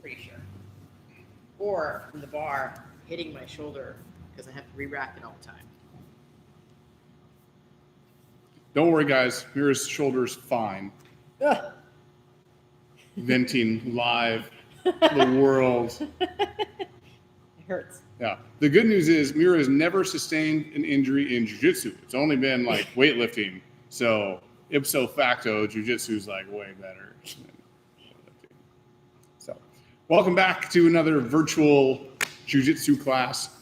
pretty sure. Or from the bar, hitting my shoulder because I have to re-rack it all the time. Don't worry, guys. Mira's shoulder's fine. Ugh. Venting live to the world. It hurts. Yeah. The good news is Mira has never sustained an injury in jiu-jitsu. It's only been like weightlifting. So ipso facto, jiu-jitsu is like way better than weightlifting. So welcome back to another virtual jiu-jitsu class.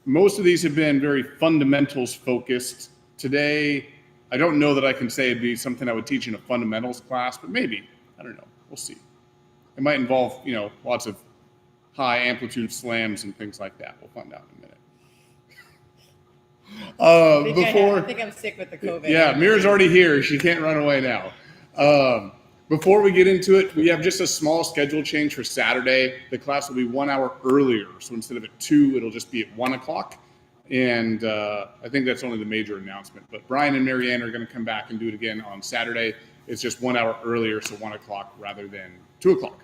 Most of these have been very fundamentals focused. Today, I don't know that I can say it'd be something I would teach in a fundamentals class, but maybe. I don't know. We'll see. It might involve, lots of high amplitude slams and things like that. We'll find out in a minute. I think I'm sick with the COVID. Yeah, Mira's already here. She can't run away now. Before we get into it, we have just a small schedule change for Saturday. The class will be 1 hour earlier. So instead of at 2, it'll just be at 1 o'clock. And I think that's only the major announcement. But Brian and Marianne are going to come back and do it again on Saturday. It's just 1 hour earlier, so 1 o'clock rather than 2 o'clock.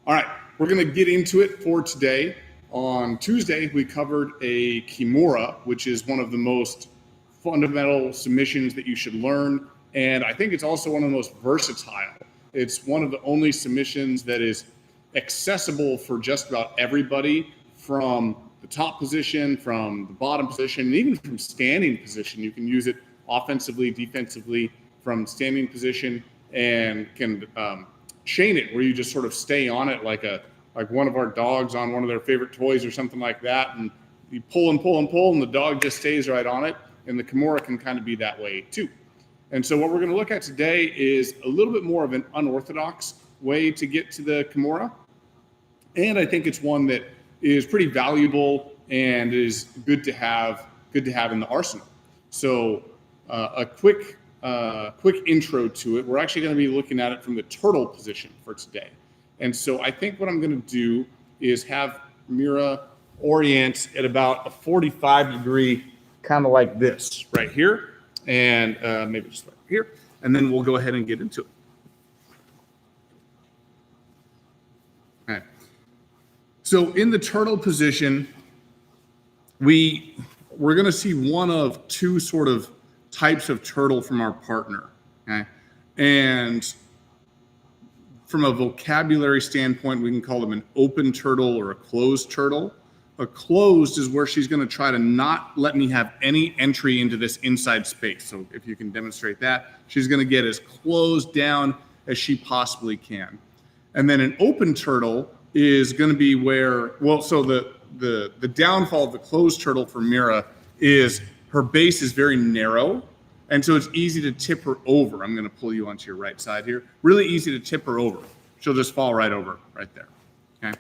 All right, we're going to get into it for today. On Tuesday, we covered a Kimura, which is one of the most fundamental submissions that you should learn. And I think it's also one of the most versatile. It's one of the only submissions that is accessible for just about everybody, from the top position, from the bottom position, and even from standing position. You can use it offensively, defensively, from standing position, and can chain it where you just sort of stay on it like one of our dogs on one of their favorite toys or something like that, and you pull and pull and pull, and the dog just stays right on it. And the Kimura can kind of be that way too. And so what we're going to look at today is a little bit more of an unorthodox way to get to the Kimura, and I think it's one that is pretty valuable and is good to have in the arsenal. So a quick intro to it. We're actually going to be looking at it from the turtle position for today. And so I think what I'm going to do is have Mira orient at about a 45-degree, kind of like this right here, and maybe just right here, and then we'll go ahead and get into it. All right. So in the turtle position, we're going to see one of two sort of types of turtle from our partner, okay? And from a vocabulary standpoint, we can call them an open turtle or a closed turtle. A closed is where she's going to try to not let me have any entry into this inside space. So if you can demonstrate that, she's going to get as closed down as she possibly can. And then an open turtle is going to be where, so the downfall of the closed turtle for Mira is her base is very narrow, and so it's easy to tip her over. I'm going to pull you onto your right side here. Really easy to tip her over. She'll just fall right over right there. Okay.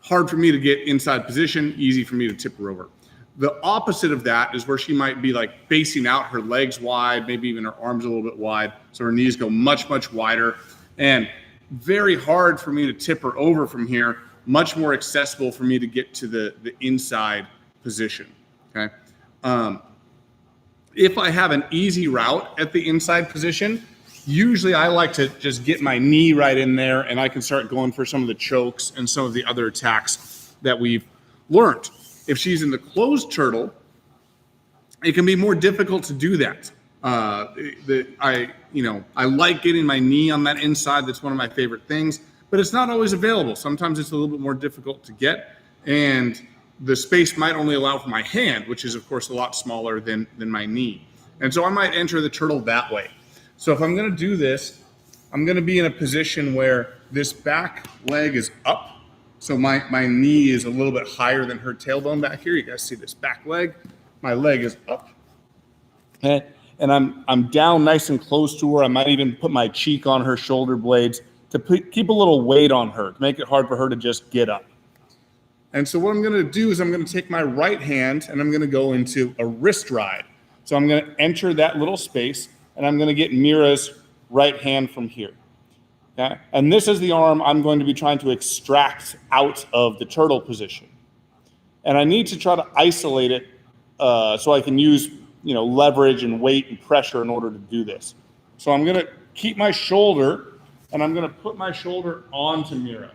Hard for me to get inside position, easy for me to tip her over. The opposite of that is where she might be like facing out, her legs wide, maybe even her arms a little bit wide, so her knees go much, much wider, and very hard for me to tip her over from here, much more accessible for me to get to the inside position. Okay. If I have an easy route at the inside position, usually I like to just get my knee right in there, and I can start going for some of the chokes and some of the other attacks that we've learned. If she's in the closed turtle, it can be more difficult to do that. I like getting my knee on that inside. That's one of my favorite things, but it's not always available. Sometimes it's a little bit more difficult to get, and the space might only allow for my hand, which is of course a lot smaller than my knee. And so I might enter the turtle that way. So if I'm going to do this, I'm going to be in a position where this back leg is up. So my knee is a little bit higher than her tailbone back here. You guys see this back leg? My leg is up. Okay. And I'm down nice and close to her. I might even put my cheek on her shoulder blades to keep a little weight on her, to make it hard for her to just get up. And so what I'm going to do is I'm going to take my right hand and I'm going to go into a wrist ride. So I'm going to enter that little space, and I'm going to get Mira's right hand from here. Okay? And this is the arm I'm going to be trying to extract out of the turtle position. And I need to try to isolate it so I can use leverage and weight and pressure in order to do this. So I'm going to keep my shoulder and I'm going to put my shoulder onto Mira.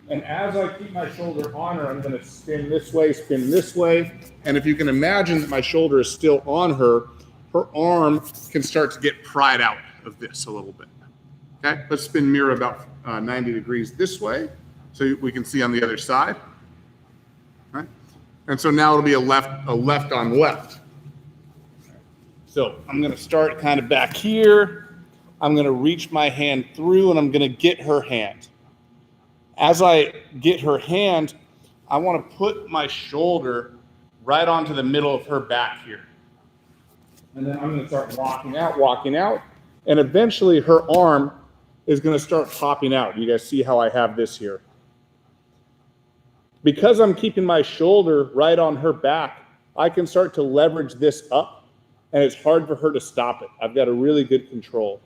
And as I keep my shoulder on her, I'm going to spin this way. And if you can imagine that my shoulder is still on her, her arm can start to get pried out of this a little bit. Okay, let's spin Mira about 90 degrees this way so we can see on the other side. Right? And so now it'll be a left on left. So I'm going to start kind of back here. I'm going to reach my hand through and I'm going to get her hand. As I get her hand, I want to put my shoulder right onto the middle of her back here. And then I'm going to start walking out. And eventually her arm is going to start popping out. You guys see how I have this here. Because I'm keeping my shoulder right on her back, I can start to leverage this up, and it's hard for her to stop it. I've got a really good control.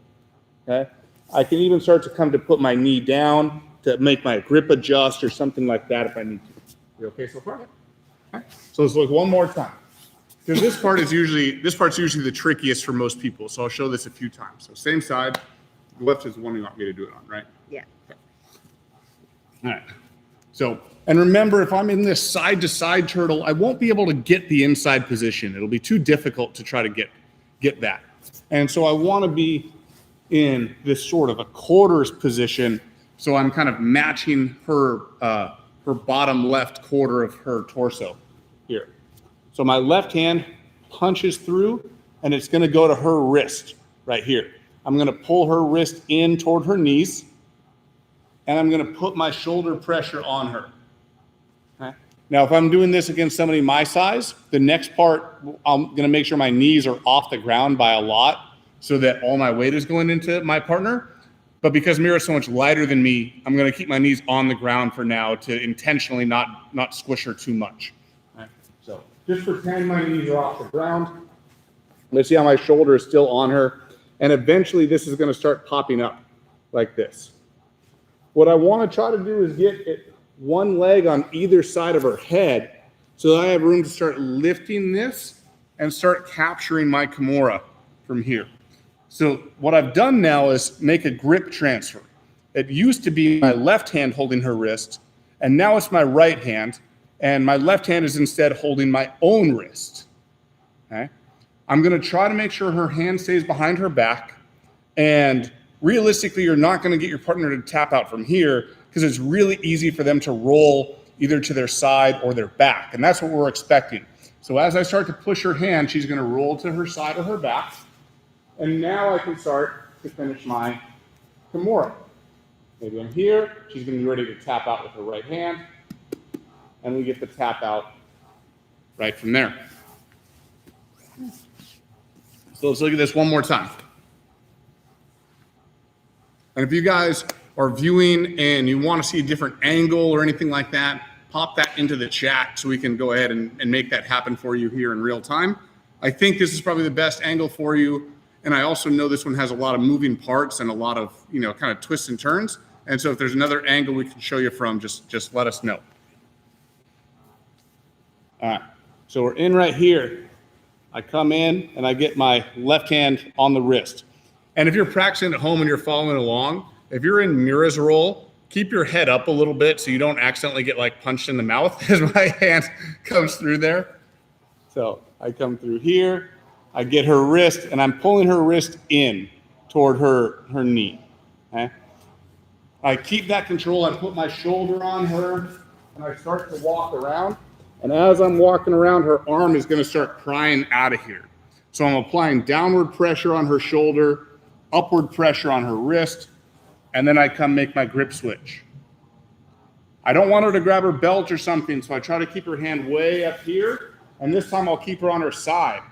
Okay? I can even start to come to put my knee down to make my grip adjust or something like that if I need to. You okay so far? Okay. So let's look one more time. Because this part's usually the trickiest for most people. So I'll show this a few times. So same side. The left is the one you want me to do it on, right? Yeah. Okay. All right. So, and remember, if I'm in this side-to-side turtle, I won't be able to get the inside position. It'll be too difficult to try to get that. And so I want to be in this sort of a quarters position. So I'm kind of matching her bottom left quarter of her torso here. So my left hand punches through, and it's going to go to her wrist right here. I'm going to pull her wrist in toward her knees, and I'm going to put my shoulder pressure on her. Okay? Now, if I'm doing this against somebody my size, the next part, I'm going to make sure my knees are off the ground by a lot so that all my weight is going into my partner. But because Mira's so much lighter than me, I'm going to keep my knees on the ground for now to intentionally not squish her too much. Okay? So just pretend my knees are off the ground. Let's see how my shoulder is still on her. And eventually this is going to start popping up like this. What I want to try to do is get one leg on either side of her head so that I have room to start lifting this and start capturing my Kimura from here. So what I've done now is make a grip transfer. It used to be my left hand holding her wrist, and now it's my right hand, and my left hand is instead holding my own wrist. Okay? I'm going to try to make sure her hand stays behind her back, and realistically, you're not going to get your partner to tap out from here because it's really easy for them to roll either to their side or their back, and that's what we're expecting. So as I start to push her hand, she's going to roll to her side or her back, and now I can start to finish my Kimura. Maybe I'm here, she's going to be ready to tap out with her right hand, and we get the tap out right from there. So let's look at this one more time. And if you guys are viewing and you want to see a different angle or anything like that, pop that into the chat so we can go ahead and make that happen for you here in real time. I think this is probably the best angle for you. And I also know this one has a lot of moving parts and a lot of, kind of twists and turns. And so if there's another angle we can show you from, just let us know. All right, so we're in right here. I come in and I get my left hand on the wrist. And if you're practicing at home and you're following along, if you're in Mira's roll, keep your head up a little bit so you don't accidentally get punched in the mouth as my hand comes through there. So I come through here, I get her wrist, and I'm pulling her wrist in toward her knee. Okay? I keep that control, I put my shoulder on her, and I start to walk around. And as I'm walking around, her arm is going to start prying out of here. So I'm applying downward pressure on her shoulder, upward pressure on her wrist, and then I come make my grip switch. I don't want her to grab her belt or something, so I try to keep her hand way up here, and this time I'll keep her on her side.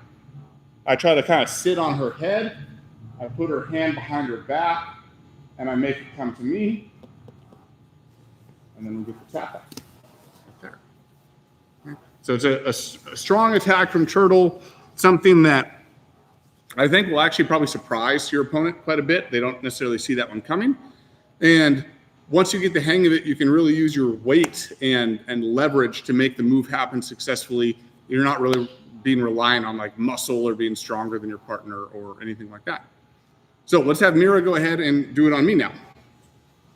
I try to kind of sit on her head, I put her hand behind her back, and I make it come to me, and then we get the tap out. Right there. So it's a strong attack from Turtle, something that I think will actually probably surprise your opponent quite a bit. They don't necessarily see that one coming. And once you get the hang of it, you can really use your weight and leverage to make the move happen successfully. You're not really being reliant on muscle or being stronger than your partner or anything like that. So let's have Mira go ahead and do it on me now.